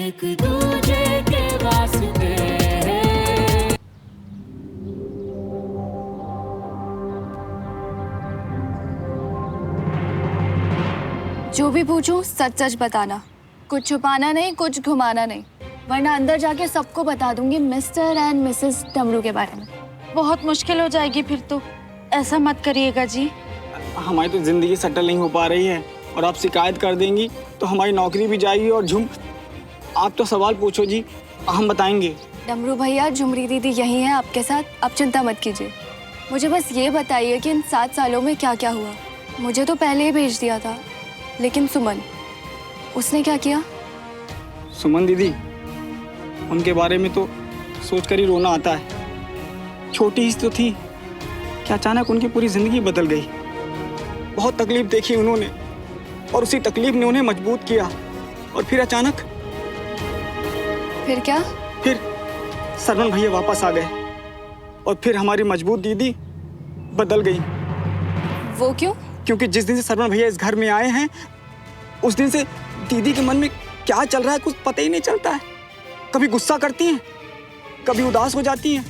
एक दूजे के वास्ते। जो भी पूछूं सच सच बताना, कुछ छुपाना नहीं, कुछ घुमाना नहीं, वरना अंदर जाके सबको बता दूंगी मिस्टर एंड मिसेस डमरू के बारे में। बहुत मुश्किल हो जाएगी फिर तो, ऐसा मत करिएगा जी। हमारी तो जिंदगी सेटल नहीं हो पा रही है और आप शिकायत कर देंगी तो हमारी नौकरी भी जाएगी। और आप तो सवाल पूछो जी, हम बताएंगे। डमरू भैया, झुमरी दीदी यही है आपके साथ, आप चिंता मत कीजिए। मुझे बस ये बताइए कि इन 7 सालों में क्या क्या हुआ। मुझे तो पहले ही भेज दिया था, लेकिन सुमन, उसने क्या किया? सुमन दीदी, उनके बारे में तो सोचकर ही रोना आता है। छोटी ही तो थी कि अचानक उनकी पूरी जिंदगी बदल गई। बहुत तकलीफ देखी उन्होंने और उसी तकलीफ ने उन्हें मजबूत किया। और फिर अचानक फिर क्या? फिर सरवण भैया वापस आ गए और फिर हमारी मजबूत दीदी बदल गई। वो क्यों? क्योंकि जिस दिन से सरवण भैया इस घर में आए हैं, उस दिन से दीदी के मन में क्या चल रहा है कुछ पता ही नहीं चलता है। कभी गुस्सा करती हैं, कभी उदास हो जाती हैं।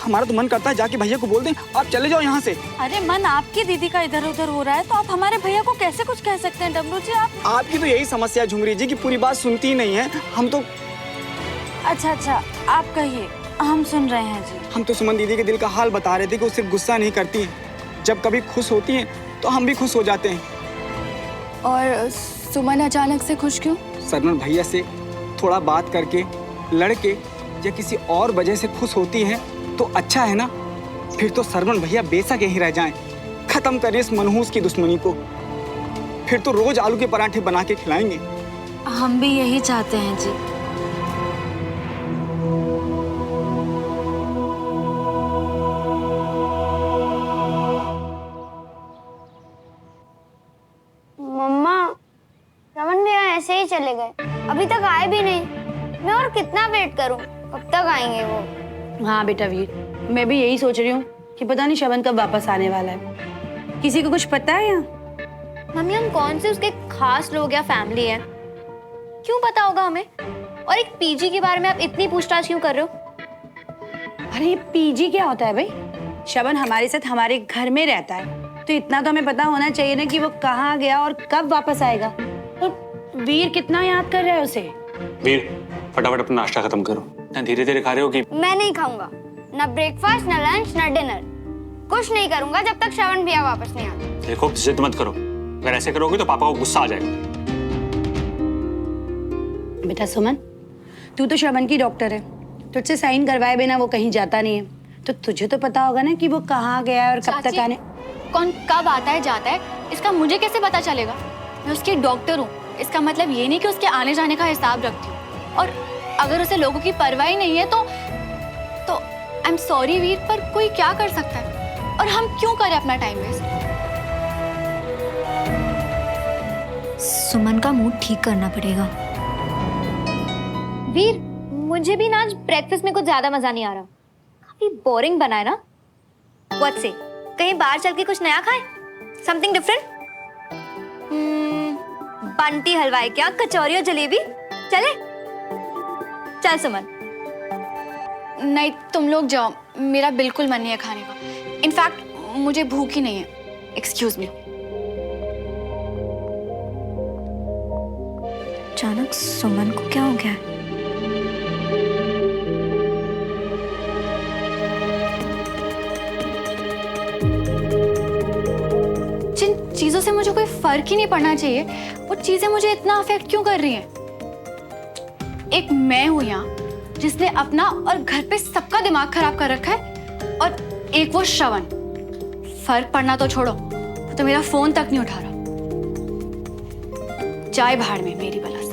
हमारा तो मन करता है जाके भैया को बोल दें, आप चले जाओ यहाँ से। अरे मन आपकी दीदी का इधर उधर हो रहा है तो आप हमारे भैया को कैसे कुछ कह सकते हैं डमरू जी? आपकी तो यही समस्या है झुमरी जी की पूरी बात सुनती ही नहीं है। हम तो अच्छा, आप कहिए, हम सुन रहे हैं जी। हम तो सुमन दीदी के दिल का हाल बता रहे थे कि वो सिर्फ गुस्सा नहीं करती हैं, जब कभी खुश होती हैं तो हम भी खुश हो जाते हैं। और सुमन अचानक से खुश क्यों? सरवण भैया से थोड़ा बात करके, लड़के या किसी और वजह से खुश होती है तो अच्छा है ना। फिर तो सरवण भैया बेशक यहीं रह जाएं, खत्म करिए इस मनहूस की दुश्मनी को। फिर तो रोज आलू के पराठे बना के खिलाएंगे। हम भी यही चाहते हैं जी। मम्मा, रमन भैया ऐसे ही चले गए, अभी तक आए भी नहीं। मैं और कितना वेट करूं, कब तक आएंगे वो? हाँ बेटा वीर, मैं भी यही सोच रही हूँ कि पता नहीं शवन कब वापस आने वाला है। किसी को कुछ पता है यहाँ? मम्मी, हम कौन से उसके खास लोग या फैमिली है? क्यों पता होगा हमें? और एक पीजी के बारे में आप इतनी पूछताछ क्यों कर रहे हो? अरे ये पीजी क्या होता है भाई? शवन हमारे साथ हमारे घर में रहता है तो इतना तो हमें पता होना चाहिए ना कि वो कहाँ गया और कब वापस आएगा। तो वीर कितना याद कर रहा है उसे। वीर, फटाफट अपना नाश्ता खत्म करो। धीरे धीरे खा रहे हो कि? मैं नहीं खाऊंगा, ना ब्रेकफास्ट, ना लंच, ना डिनर। कुछ नहीं करूंगा जब तक श्रवण भैया वापस नहीं आते। देखो, जिद मत करो, अगर ऐसे करोगे तो पापा को गुस्सा आ जाएगा। बेटा सुमन, तू तो श्रवण की डॉक्टर है, तुझसे साइन करवाए बिना वो कहीं जाता नहीं है, तो तुझे तो पता होगा ना कि वो कहाँ गया और कब तक आने। कौन कब आता है जाता है इसका मुझे कैसे पता चलेगा? मैं उसकी डॉक्टर हूँ, इसका मतलब ये नहीं कि उसके आने जाने का हिसाब रखती हूँ। और अगर उसे लोगों की परवाह ही नहीं है तो आई एम सॉरी वीर, पर कोई क्या कर सकता है? और हम क्यों करें अपना टाइम वेस्ट? सुमन का मूड ठीक करना पड़ेगा। वीर, मुझे भी ना आज ब्रेकफास्ट में कुछ ज्यादा मजा नहीं आ रहा, काफी बोरिंग बना है ना। व्हाट से, कहीं बाहर चल के कुछ नया खाएं? Something different? बंटी हलवाई क्या, कचौरी और जलेबी? चले? चल सुमन। नहीं, तुम लोग जाओ, मेरा बिल्कुल मन नहीं है खाने का। इनफैक्ट मुझे भूख ही नहीं है। Excuse me. अचानक सुमन को क्या हो गया? जिन चीजों से मुझे कोई फर्क ही नहीं पड़ना चाहिए, वो चीजें मुझे इतना अफेक्ट क्यों कर रही हैं? एक मैं हूं यहाँ जिसने अपना और घर पे सबका दिमाग खराब कर रखा है, और एक वो श्रवण। फर्क पड़ना तो छोड़ो, तो मेरा फोन तक नहीं उठा रहा। जाए भाड़ में मेरी बला से।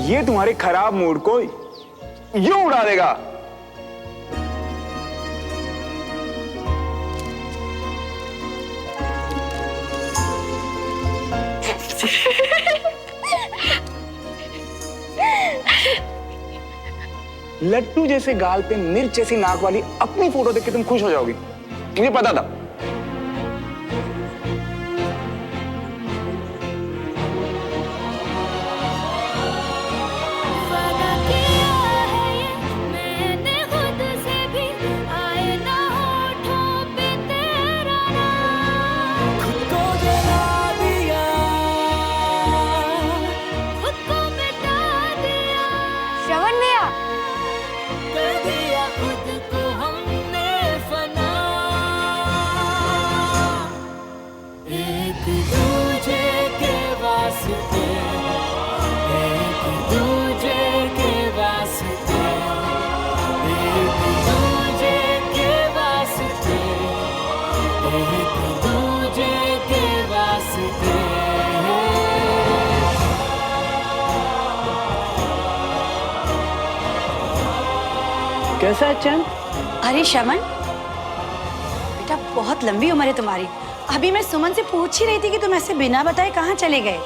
ये तुम्हारे खराब मूड को यूं उड़ा देगा। लट्टू जैसे गाल पे मिर्च जैसी नाक वाली अपनी फोटो देख के तुम खुश हो जाओगी, मुझे पता था। वादा किया है ये मैंने खुद से भी, आए ना होठों पे तेरा नाम। खुद को जला दिया, खुद को मिटा दिया, श्रवण भैया, कर दिया खुद को हमने फना। एक दूजे के वास्ते, एक दूजे के वास्ते, एक दूजे के वास्ते, एक दूजे के वास्ते। कैसा है चंद? अरे शमन, बेटा बहुत लंबी उम्र है तुम्हारी। अभी मैं सुमन से पूछ ही रही थी कि तुम ऐसे बिना बताए कहाँ चले गए।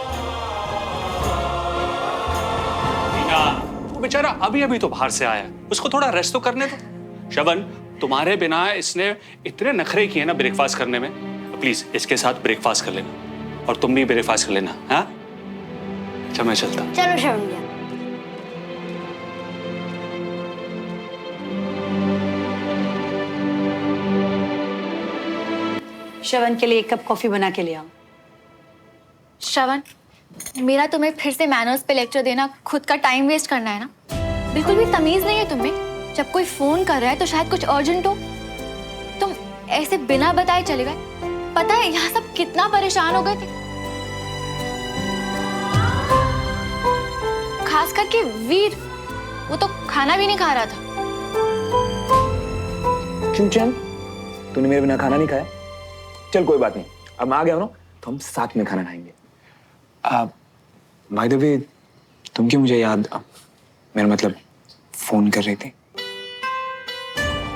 वो बेचारा अभी अभी तो बाहर से आया है, उसको थोड़ा रेस्ट तो करने दो। श्रवण, तुम्हारे बिना इसने इतने नखरे किए ना ब्रेकफास्ट करने में, प्लीज इसके साथ ब्रेकफास्ट कर लेना और तुम भी ब्रेकफास्ट कर लेना। हाँ, अच्छा मैं चलता हूं। चलो श्रवण भैया। श्रवण के लिए एक कप कॉफी बना के ले आओ। श्रवण, मेरा तुम्हें फिर से मैनर्स पे लेक्चर देना खुद का टाइम वेस्ट करना है ना? बिल्कुल भी तमीज नहीं है तुम्हें। जब कोई फोन कर रहा है तो शायद कुछ अर्जेंट हो, तुम ऐसे बिना बताए चले गए। पता है यहाँ सब कितना परेशान हो गए थे, खास करके वीर, वो तो खाना भी नहीं खा रहा था। क्यों चंद, तूने मेरे बिना खाना नहीं खाया? चल कोई बात नहीं, अब मैं आ गया हूं ना तो हम साथ में खाना खाएंगे। बाय द वे, तुम क्यों मुझे याद, मेरा मतलब फोन कर रही थी?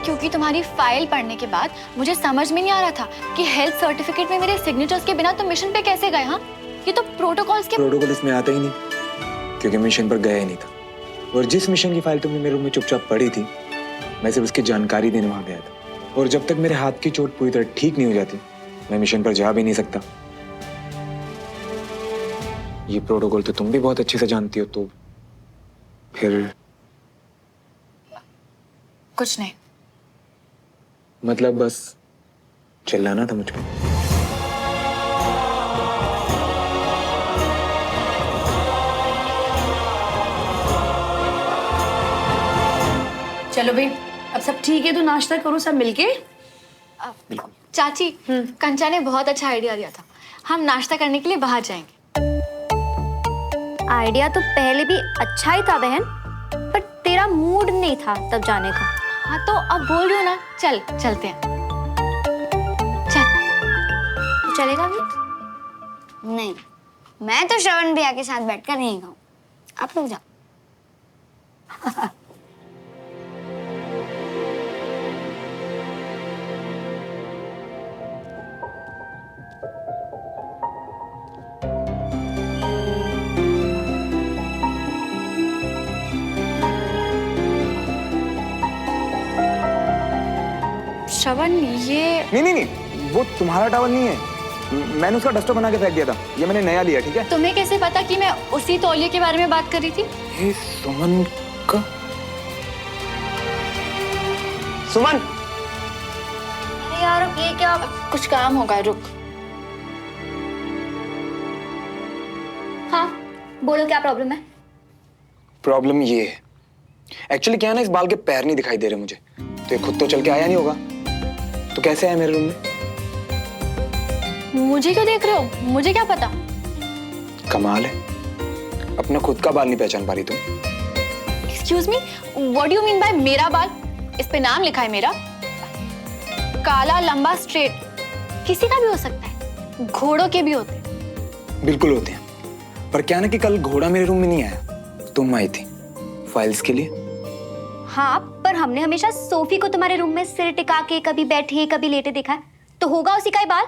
क्योंकि तुम्हारी फाइल पढ़ने के बाद मुझे समझ में नहीं आ रहा था कि हेल्थ सर्टिफिकेट में मेरे सिग्नेचर्स के बिना तुम मिशन पे कैसे गए। हाँ, ये तो प्रोटोकॉल्स के प्रोटोकॉल इसमें आता ही नहीं, क्योंकि मिशन पर गया ही नहीं था। और जिस मिशन की फाइल तुमने मेरे रूम में चुपचाप पढ़ी थी, मैं सिर्फ उसकी जानकारी देने वहां गया था। और जब तक मेरे हाथ की चोट पूरी तरह ठीक नहीं हो जाती, मैं मिशन पर जा भी नहीं सकता। ये प्रोटोकॉल तो तुम भी बहुत अच्छे से जानती हो, तो फिर कुछ नहीं। मतलब बस चिल्लाना था मुझको। चलो भाई, अब सब ठीक है तो नाश्ता करो सब मिलके। चाची, कंचा ने बहुत अच्छा आइडिया दिया था। हम नाश्ता करने के लिए बाहर जाएंगे। आइडिया तो पहले भी अच्छा ही था बहन, पर तेरा मूड नहीं था तब जाने का। हाँ तो अब बोल रही हो ना, चल चलते हैं। चल। तो चलेगा भी? नहीं, मैं तो श्रवण भैया के साथ बैठकर नहीं खाऊं। आप लोग जाओ। श्रवण, ये नहीं नहीं नहीं, वो तुम्हारा टॉवल नहीं है, मैंने उसका डस्टर बना के फेंक दिया था। ये मैंने नया लिया, ठीक है? तुम्हें कैसे पता कि मैं उसी तौलिए के बारे में बात कर रही थी? ये सुमन का। सुमन, अरे यार ये क्या? कुछ काम होगा, रुक। हाँ बोलो, क्या प्रॉब्लम है? प्रॉब्लम ये है, एक्चुअली क्या है ना, इस बाल के पैर नहीं दिखाई दे रहे मुझे, तो ये खुद तो चल के आया नहीं होगा, तो कैसे आया मेरे रूम में? मुझे क्यों देख रहे हो? मुझे क्या पता। कमाल है, अपना खुद का बाल नहीं पहचान पा रही तुम। Excuse me, what do you mean by मेरा बाल? इस पे नाम लिखा है मेरा। काला लंबा स्ट्रेट किसी का भी हो सकता है, घोड़ों के भी होते हैं। बिल्कुल होते हैं, पर क्या ना कि कल घोड़ा मेरे रूम में नहीं आया, तुम आई थी फाइल्स के लिए। हाँ, पर हमने हमेशा सोफी को तुम्हारे रूम में सिर टिका के कभी बैठे कभी लेटे देखा है, तो होगा उसी का ही बाल।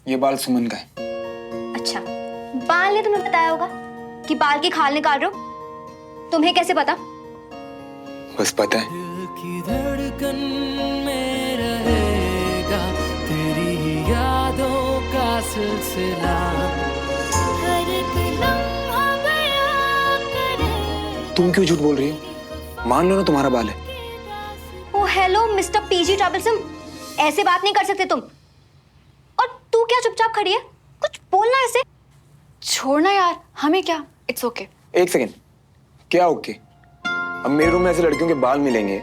ये बाल सुमन का है। अच्छा, बाल ने तुम्हें बताया होगा कि बाल की खाल निकाल रहे हो? तुम्हें कैसे पता? बस पता है दिल की धड़कन में रहेगा तेरी ही यादों का सिलसिला हर एक लम्हा बयां करे। तुम क्यों झूठ बोल रही हो? मान लो ना तुम्हारा बाल है। ओ हेलो मिस्टर पीजी ट्रबलसम, ऐसे बात नहीं कर सकते तुम। और तू क्या चुपचाप खड़ी है, कुछ बोलना ऐसे। छोड़ना यार, हमें क्या, इट्स ओके। एक सेकेंड, क्या ओके? अब मेरे रूम में ऐसे लड़कियों के बाल मिलेंगे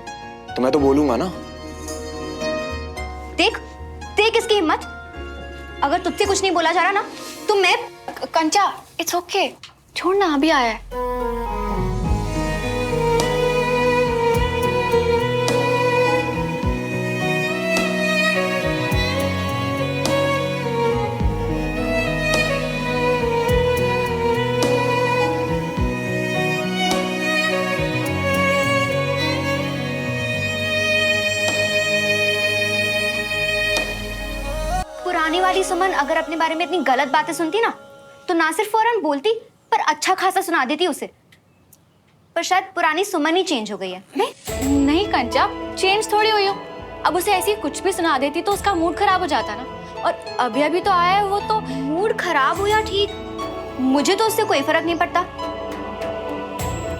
तो मैं तो बोलूंगा ना। देख देख इसकी हिम्मत। अगर तुझसे कुछ नहीं बोला जा रहा ना तो मैं कंचा, इट्स ओके, छोड़ना, अभी आया है। पुरानी वाली सुमन अगर अपने बारे में इतनी गलत बातें सुनती ना तो ना सिर्फ फौरन बोलती पर अच्छा खासा सुना देती उसे। पर शायद पुरानी सुमन ही चेंज हो गई है। नहीं कंचा, चेंज थोड़ी हुई हो। अब उसे ऐसी कुछ भी सुना देती तो उसका मूड खराब हो जाता ना। और अभी अभी तो आया है वो, तो मूड खराब हो या ठीक, मुझे तो उससे कोई फर्क नहीं पड़ता।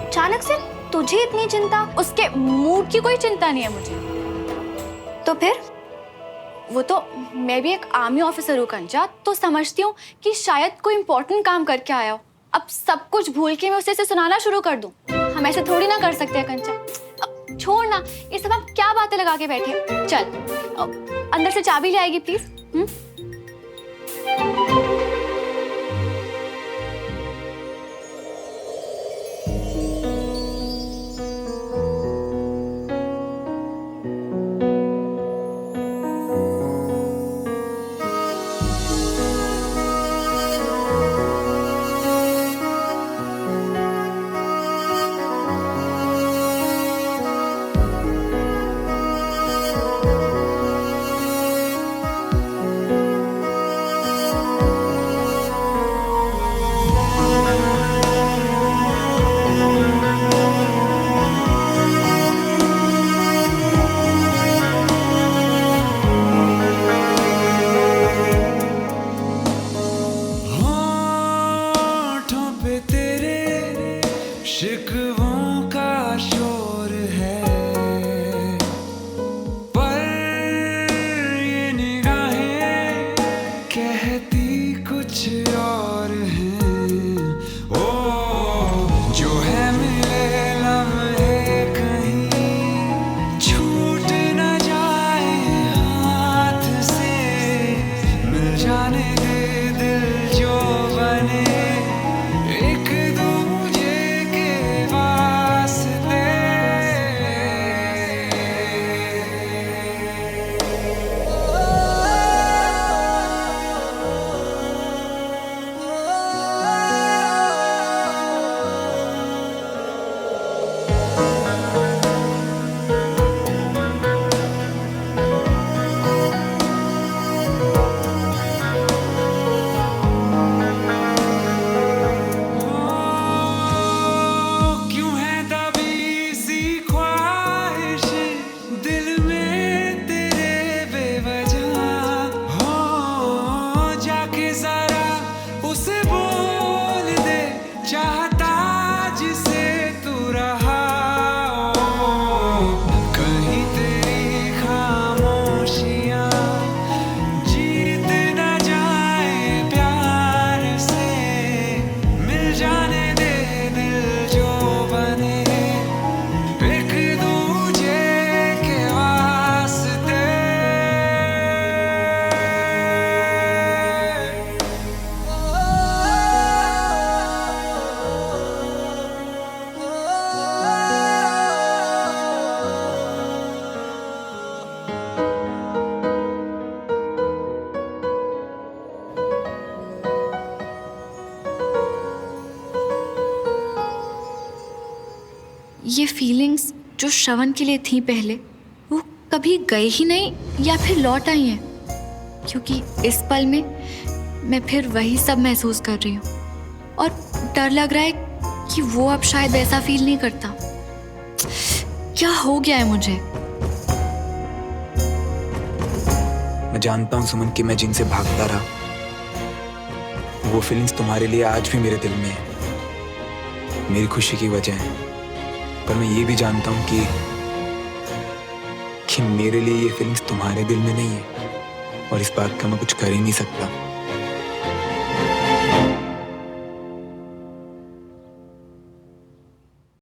अचानक से तुझे इतनी चिंता? उसके मूड की कोई चिंता नहीं है मुझे। तो फिर वो तो, मैं भी एक आर्मी ऑफिसर हूँ कंचा, तो समझती हूँ कि शायद कोई इंपॉर्टेंट काम करके आया हो। अब सब कुछ भूल के मैं उसे सुनाना शुरू कर दूँ? हम ऐसे थोड़ी ना कर सकते हैं कंचा। अब छोड़ ना, ये सब आप क्या बातें लगा के बैठे हैं। चल अंदर से चाबी ले आएगी प्लीज। शिकवों का शोर है पर ये निगाहें कहती कुछ और हैं। ओ जो है मिले लम्हे कहीं छूट न जाए हाथ से, मिल जाने दे दिल जो बने एक दूजे के वास्ते। क्यों है दबी सी ख्वाहिश दिल में तेरे बेवजह, हो जाके जरा उसे बोल दे चाहता जिसे तू रहा हो। कहीं तेरी खामोशियां जीत न जाए प्यार से, मिल जाने दे दिल जो बने एक दूजे के वास्ते। ये फीलिंग्स जो श्रवण के लिए थी पहले, वो कभी गई ही नहीं या फिर लौट आई हैं, क्योंकि इस पल में मैं फिर वही सब महसूस कर रही हूँ और डर लग रहा है कि वो अब शायद वैसा फील नहीं करता। क्या हो गया है मुझे? मैं जानता हूँ सुमन कि मैं जिनसे भागता रहा, वो फीलिंग्स तुम्हारे लिए आज भी मेरे दिल में है, मेरी खुशी की वजह है। पर मैं ये भी जानता हूँ कि मेरे लिए ये फीलिंग्स तुम्हारे दिल में नहीं है, और इस बात का मैं कुछ कर ही नहीं सकता।